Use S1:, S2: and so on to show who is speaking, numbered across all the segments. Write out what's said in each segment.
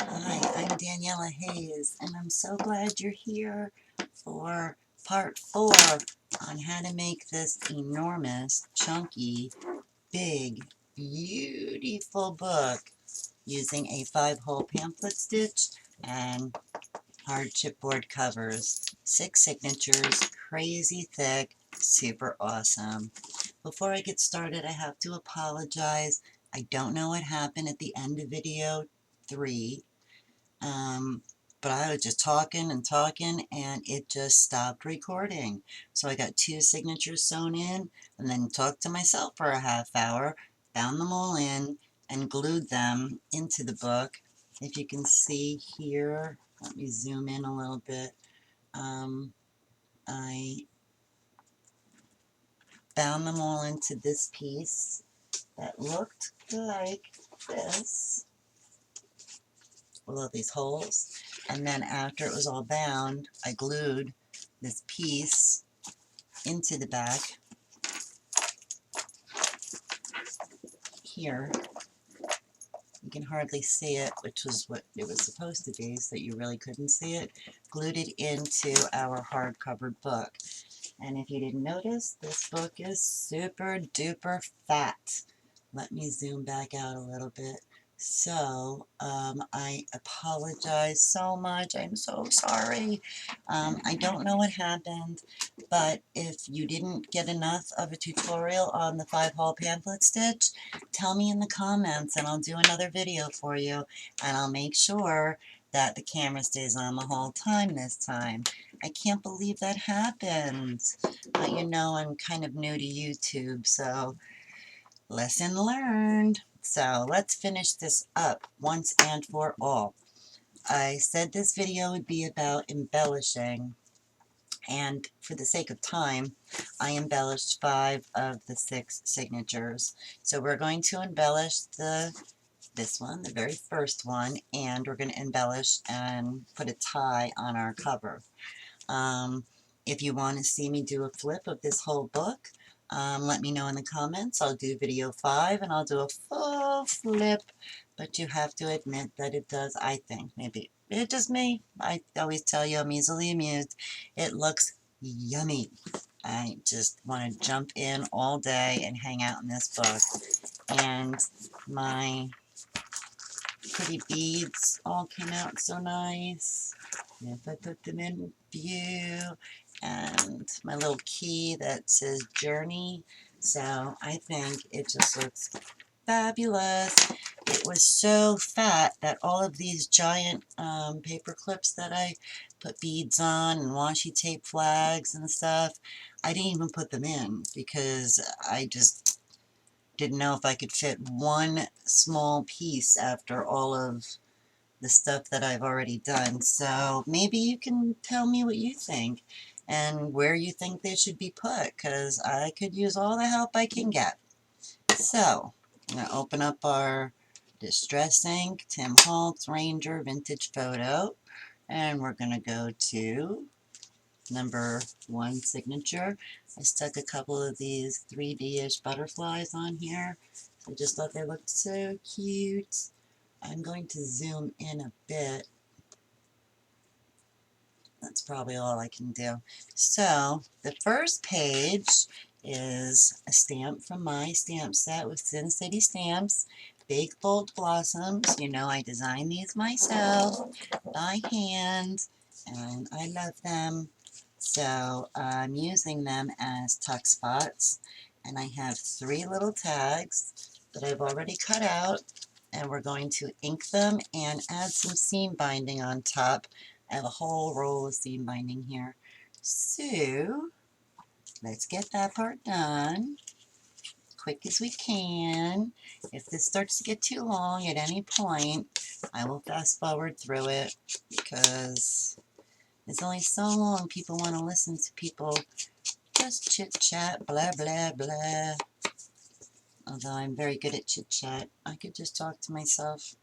S1: Hi, I'm Daniella Hayes, and I'm so glad you're here for part 4 on how to make this enormous, chunky, big, beautiful book using a 5-hole pamphlet stitch and hard chipboard covers. 6 signatures, crazy thick, super awesome. Before I get started, I have to apologize. I don't know what happened at the end of video 3. But I was just talking and talking, and it just stopped recording. So I got 2 signatures sewn in, and then talked to myself for a half hour, bound them all in, and glued them into the book. If you can see here, let me zoom in a little bit. I bound them all into this piece that looked like this, with all these holes. And then after it was all bound, I glued this piece into the back here. You can hardly see it, which was what it was supposed to be, so that you really couldn't see it. Glued it into our hardcover book. And if you didn't notice, this book is super duper fat. Let me zoom back out a little bit. So, I apologize so much. I'm so sorry. I don't know what happened, but if you didn't get enough of a tutorial on the 5-hole pamphlet stitch, tell me in the comments and I'll do another video for you, and I'll make sure that the camera stays on the whole time this time. I can't believe that happened. But you know, I'm kind of new to YouTube, so lesson learned. So let's finish this up once and for all. I said this video would be about embellishing, and for the sake of time, I embellished 5 of the 6 signatures. So we're going to embellish this one, the very first one, and we're going to embellish and put a tie on our cover. If you want to see me do a flip of this whole book, let me know in the comments. I'll do video 5 and I'll do a full flip, but you have to admit that it does, I think, maybe it's just me. I always tell you I'm easily amused. It looks yummy. I just want to jump in all day and hang out in this book. And my pretty beads all came out so nice. If I put them in view, and my little key that says Journey, so I think it just looks fabulous. It was so fat that all of these giant paper clips that I put beads on and washi tape flags and stuff, I didn't even put them in because I just didn't know if I could fit one small piece after all of the stuff that I've already done. So maybe you can tell me what you think and where you think they should be put, because I could use all the help I can get. So I'm going to open up our Distress Ink Tim Holtz Ranger Vintage Photo, and we're going to go to number 1 signature. I stuck a couple of these 3D-ish butterflies on here. I just thought they looked so cute. I'm going to zoom in a bit. That's probably all I can do. So the first page is a stamp from my stamp set with Sin City stamps. Big bold blossoms. You know I designed these myself by hand, and I love them. So I'm using them as tuck spots, and I have 3 little tags that I've already cut out, and we're going to ink them and add some seam binding on top. I have a whole roll of seam binding here. So let's get that part done quick as we can. If this starts to get too long at any point, I will fast forward through it, because it's only so long people want to listen to people just chit chat, blah blah blah. Although I'm very good at chit chat, I could just talk to myself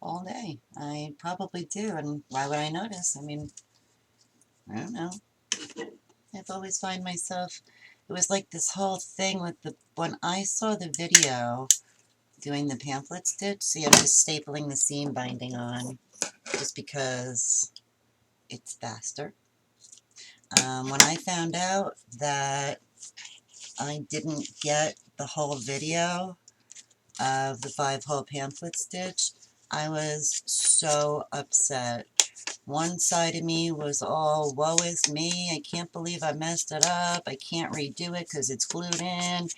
S1: all day. I probably do, and why would I notice? I mean, I don't know. I've always find myself, it was like this whole thing with when I saw the video doing the pamphlet stitch. See, I'm just stapling the seam binding on just because it's faster. When I found out that I didn't get the whole video of the 5-hole pamphlet stitch, I was so upset. One side of me was all, woe is me, I can't believe I messed it up, I can't redo it because it's glued in,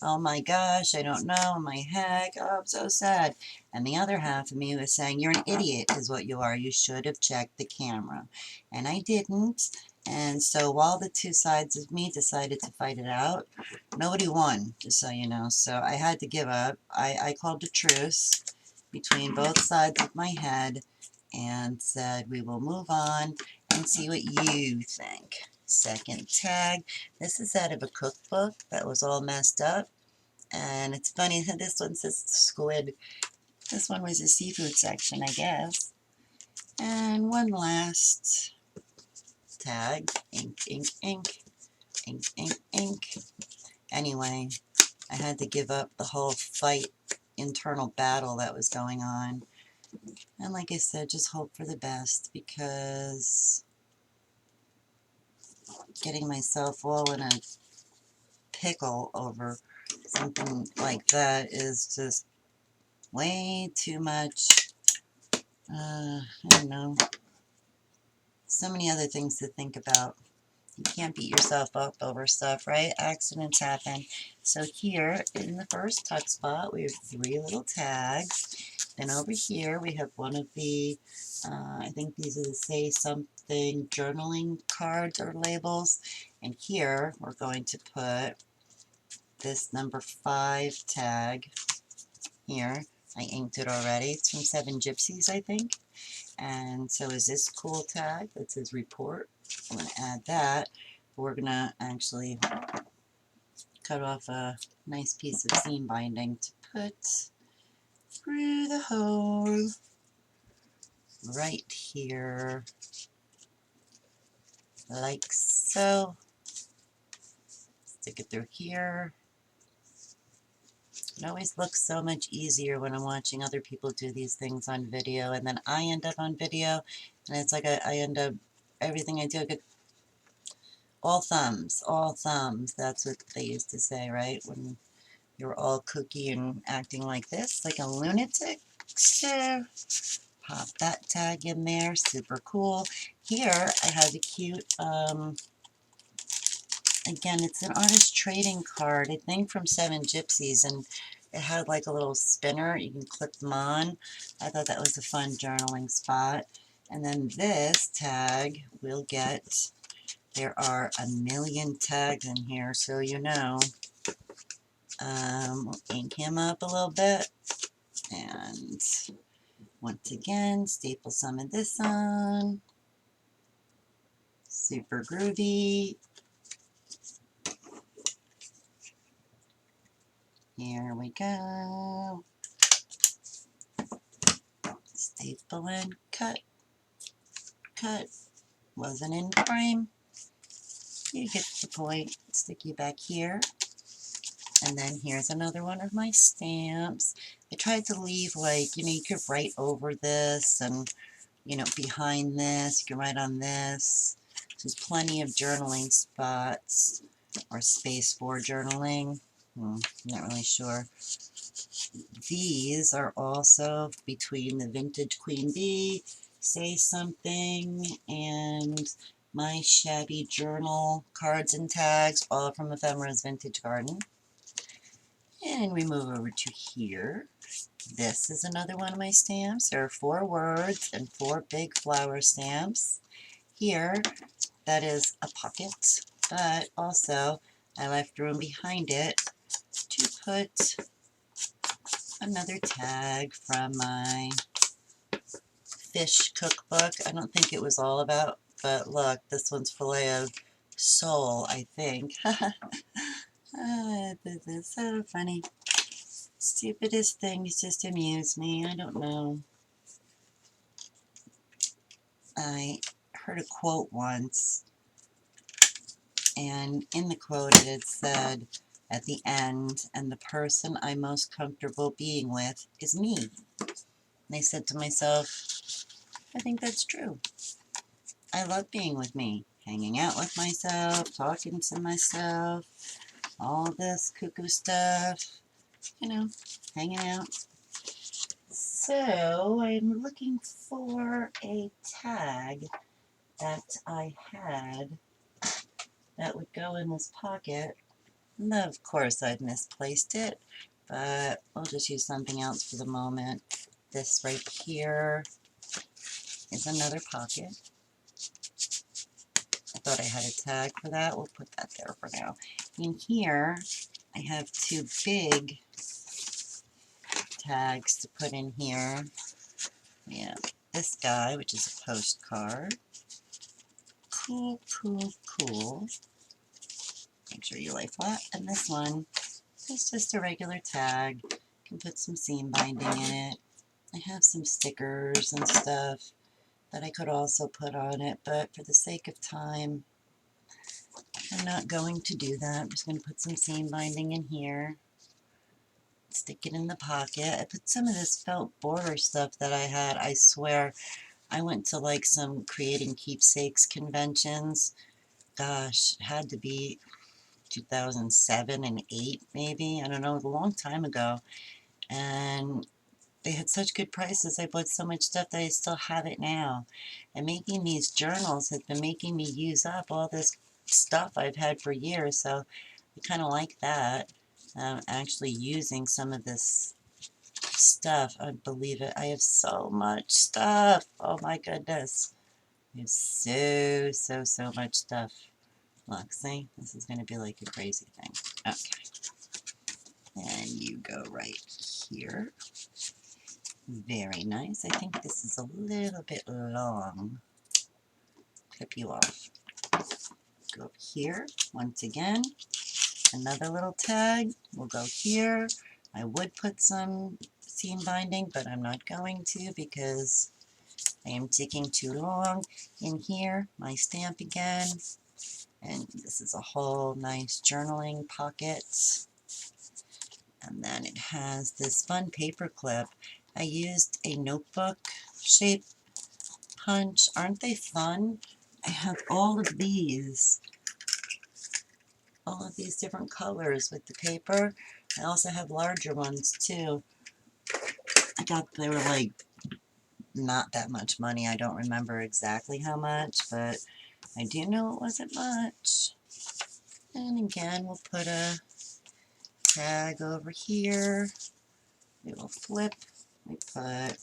S1: oh my gosh, I don't know, my heck, oh, I'm so sad. And the other half of me was saying, you're an idiot is what you are, you should have checked the camera. And I didn't, and so while the two sides of me decided to fight it out, nobody won, just so you know, so I had to give up. I called a truce between both sides of my head and said we will move on and see what you think. Second tag. This is out of a cookbook that was all messed up. And it's funny that this one says squid. This one was a seafood section, I guess. And one last tag. Ink, ink, ink. Ink, ink, ink. Anyway, I had to give up the whole fight, internal battle that was going on. And like I said, just hope for the best, because getting myself all in a pickle over something like that is just way too much. I don't know. So many other things to think about. You can't beat yourself up over stuff, right? Accidents happen. So here in the first tuck spot, we have 3 little tags. Then over here we have one of the, I think these are the Say Something journaling cards or labels. And here we're going to put this number 5 tag here. I inked it already. It's from 7 Gypsies, I think. And so is this cool tag that says report. I'm going to add that. We're going to actually cut off a nice piece of seam binding to put through the hole right here, like so. Stick it through here. It always looks so much easier when I'm watching other people do these things on video, and then I end up on video, and it's like I end up, everything I do, I get all thumbs, all thumbs. That's what they used to say, right? When you're all kooky and acting like this, like a lunatic. So, pop that tag in there, super cool. Here, I have a cute, again, it's an artist trading card, I think from 7 Gypsies, and it had like a little spinner, you can clip them on. I thought that was a fun journaling spot. And then this tag we'll get, there are a million tags in here, so you know. We'll ink him up a little bit, and once again, staple some of this on. Super groovy. Here we go. Staple and cut, cut. Wasn't in frame. You get the point. Stick you back here. And then here's another one of my stamps. I tried to leave, like, you could write over this and, behind this. You can write on this. There's plenty of journaling spots or space for journaling. Not really sure. These are also between the Vintage Queen Bee, Say Something, and my shabby journal cards and tags, all from Ephemera's Vintage Garden. And we move over to here. This is another one of my stamps. There are 4 words and 4 big flower stamps. Here, that is a pocket, but also I left room behind it to put another tag from my fish cookbook. I don't think it was all about, but look, this one's fillet of sole, I think. This is so funny. Stupidest things just amuse me. I don't know. I heard a quote once, and in the quote it said, at the end, and the person I'm most comfortable being with is me. And I said to myself, I think that's true. I love being with me, hanging out with myself, talking to myself, all this cuckoo stuff, you know, hanging out. So I'm looking for a tag that I had that would go in this pocket. And of course I've misplaced it, but we'll just use something else for the moment. This right here is another pocket. I thought I had a tag for that. We'll put that there for now. In here, I have two big tags to put in here. We have this guy, which is a postcard. Cool, cool, cool. Make sure you lay flat. And this one is just a regular tag. You can put some seam binding in it. I have some stickers and stuff that I could also put on it, but for the sake of time, I'm not going to do that. I'm just going to put some seam binding in here, stick it in the pocket. I put some of this felt border stuff that I had. I swear, I went to like some creating keepsakes conventions. Gosh, it had to be 2007 and 8 maybe. I don't know, it was a long time ago. And they had such good prices. I bought so much stuff that I still have it now. And making these journals has been making me use up all this stuff I've had for years, so I kind of like that. Actually using some of this stuff, I believe it. I have so much stuff. Oh my goodness. I have so much stuff. Look, see? This is going to be like a crazy thing. Okay. And you go right here. Very nice. I think this is a little bit long. Clip you off. Go here. Once again, another little tag. We'll go here. I would put some seam binding, but I'm not going to because I am taking too long. In here, my stamp again. And this is a whole nice journaling pocket. And then it has this fun paper clip. I used a notebook shape punch. Aren't they fun? I have all of these different colors with the paper. I also have larger ones too. They were like not that much money. I don't remember exactly how much, but I do know it wasn't much. And again, we'll put a tag over here. We will flip. We put,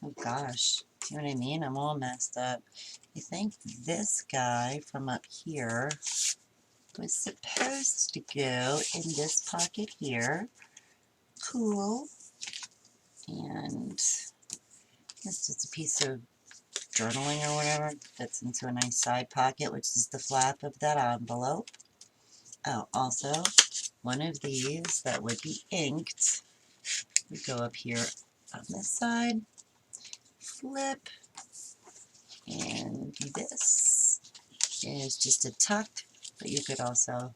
S1: oh gosh, see what I mean? I'm all messed up. I think this guy from up here was supposed to go in this pocket here. Cool. And it's just a piece of journaling or whatever. Fits into a nice side pocket, which is the flap of that envelope. Oh, also, one of these that would be inked would go up here on this side. Flip. And this is just a tuck, but you could also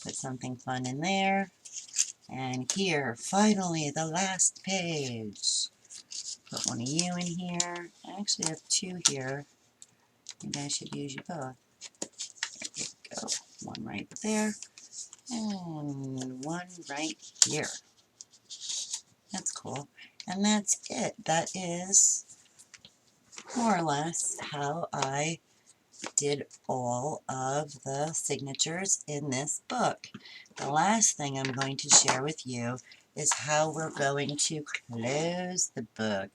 S1: put something fun in there. And here, finally, the last page. Put one of you in here. I actually have two here. Maybe I should use you both. There you go. One right there. And one right here. That's cool. And that's it. That is more or less how I did all of the signatures in this book. The last thing I'm going to share with you is how we're going to close the book.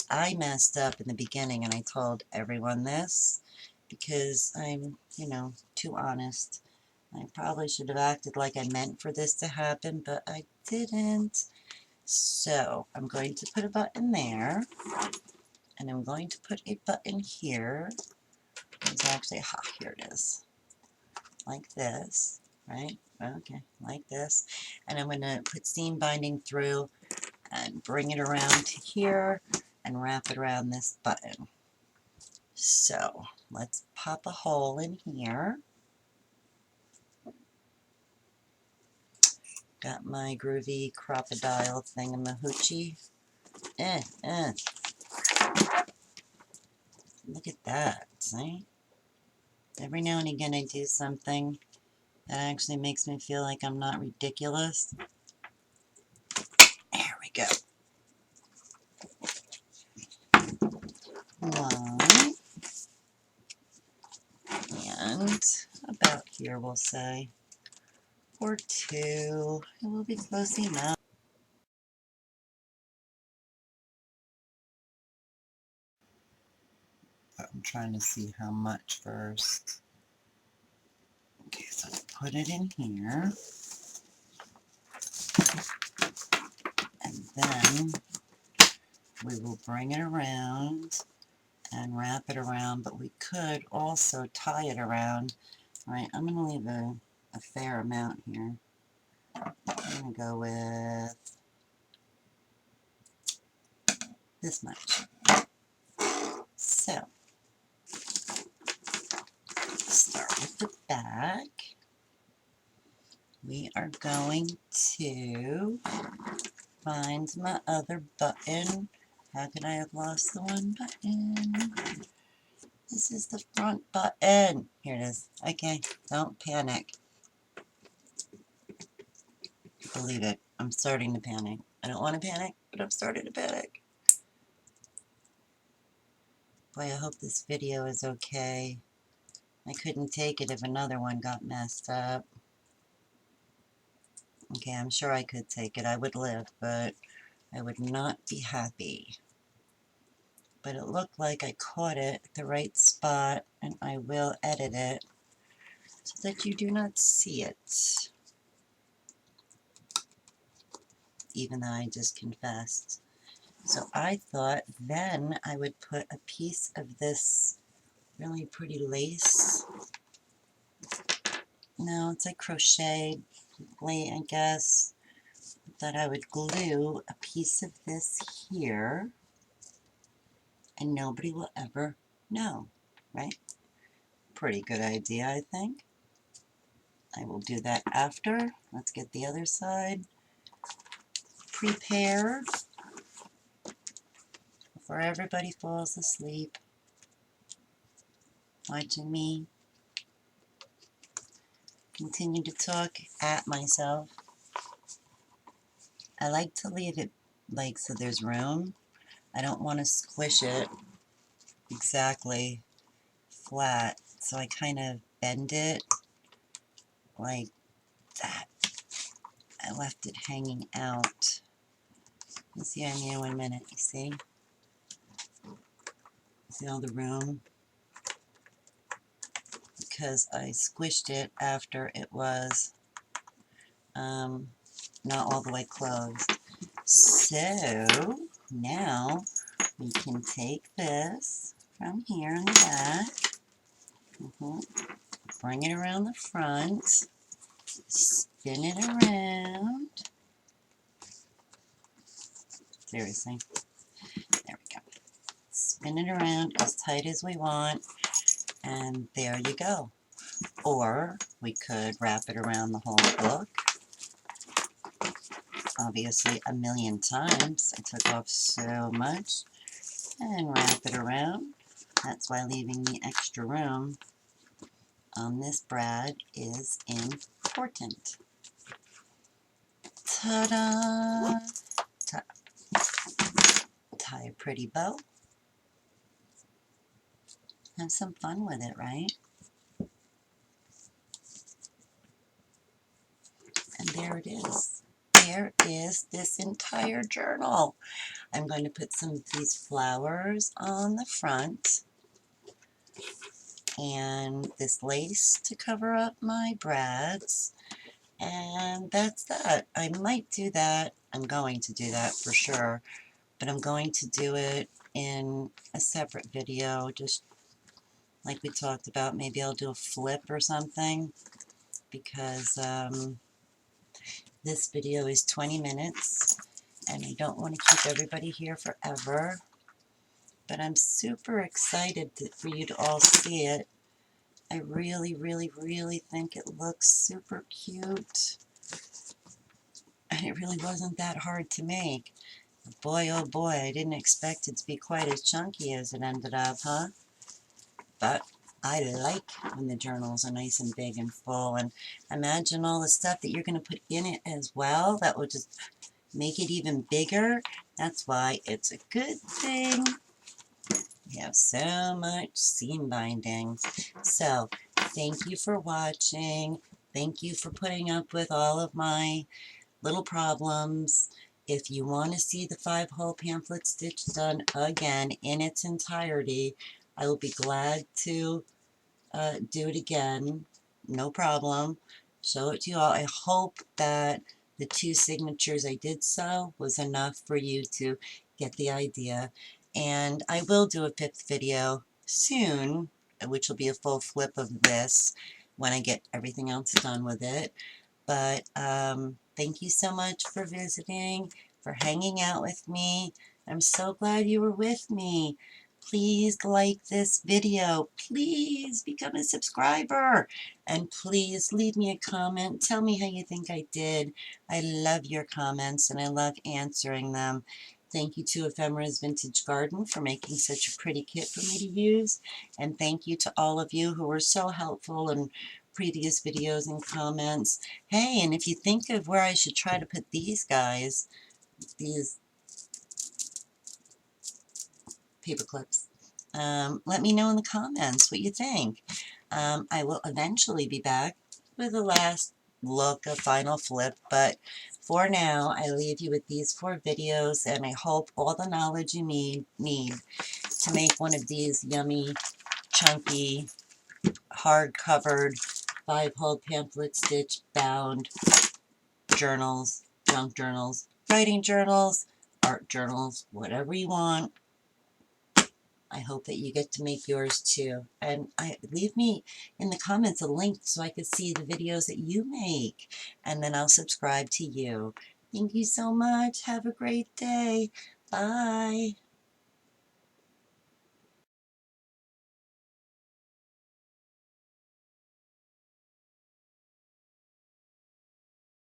S1: I messed up in the beginning and I told everyone this because I'm, too honest. I probably should have acted like I meant for this to happen, but I didn't. So I'm going to put a button there, and I'm going to put a button here. It's actually, here it is. Like this, right? Okay, like this. And I'm going to put seam binding through and bring it around to here and wrap it around this button. So let's pop a hole in here. Got my groovy crocodile thingamahoochie. Look at that, see? Every now and again I do something that actually makes me feel like I'm not ridiculous. There we go. One. And about here we'll say. Or two. It will be close enough. I'm trying to see how much first. Okay, so put it in here. And then we will bring it around and wrap it around, but we could also tie it around. All right, I'm going to leave a fair amount here. I'm going to go with this much. So, start with the back. We are going to find my other button. How could I have lost the one button? This is the front button. Here it is. Okay, don't panic. Believe it, I'm starting to panic. I don't want to panic, but I'm starting to panic. Boy, I hope this video is okay. I couldn't take it if another one got messed up. Okay, I'm sure I could take it. I would live, but I would not be happy. But it looked like I caught it at the right spot, and I will edit it so that you do not see it. Even though I just confessed. So I thought then I would put a piece of this really pretty lace. No, it's like crochet lace, I guess. That I would glue a piece of this here, and nobody will ever know, right? Pretty good idea, I think. I will do that after. Let's get the other side prepared before everybody falls asleep watching me continue to talk at myself. I like to leave it like so there's room. I don't want to squish it exactly flat, so I kind of bend it like that. I left it hanging out. You see, I'm here 1 minute. You see? See all the room? Because I squished it after it was not all the way closed. So now we can take this from here in the back, bring it around the front, spin it around. Seriously. There we go. Spin it around as tight as we want, and there you go. Or we could wrap it around the whole book. Obviously, a million times. I took off so much. And wrap it around. That's why leaving the extra room on this brad is important. Ta-da! Tie a pretty bow. Have some fun with it, right? And there it is. There is this entire journal. I'm going to put some of these flowers on the front and this lace to cover up my brads, and that's that. I might do that. I'm going to do that for sure, but I'm going to do it in a separate video, just like we talked about. Maybe I'll do a flip or something, because this video is 20 minutes and I don't want to keep everybody here forever, but I'm super excited for you to all see it. I really, really, really think it looks super cute. really wasn't that hard to make. Boy, oh boy, I didn't expect it to be quite as chunky as it ended up, huh? But I like when the journals are nice and big and full, and imagine all the stuff that you're going to put in it as well. That will just make it even bigger. That's why it's a good thing we have so much seam binding. So, thank you for watching. Thank you for putting up with all of my little problems. If you want to see the 5-hole pamphlet stitch done again in its entirety, I will be glad to do it again. No problem. Show it to you all. I hope that the 2 signatures I did sew was enough for you to get the idea. And I will do a 5th video soon, which will be a full flip of this when I get everything else done with it. But thank you so much for visiting, for hanging out with me. I'm so glad you were with me. Please like this video. Please become a subscriber. And please leave me a comment. Tell me how you think I did. I love your comments and I love answering them. Thank you to Ephemera's Vintage Garden for making such a pretty kit for me to use. And thank you to all of you who were so helpful in previous videos and comments. Hey, and if you think of where I should try to put these guys, these paper clips, let me know in the comments what you think. I will eventually be back with the last look, a final flip, but for now, I leave you with these 4 videos, and I hope all the knowledge you need to make one of these yummy, chunky, hard-covered, 5-hole pamphlet stitch bound journals, junk journals, writing journals, art journals, whatever you want. I hope that you get to make yours too. And leave me in the comments a link so I can see the videos that you make. And then I'll subscribe to you. Thank you so much. Have a great day. Bye.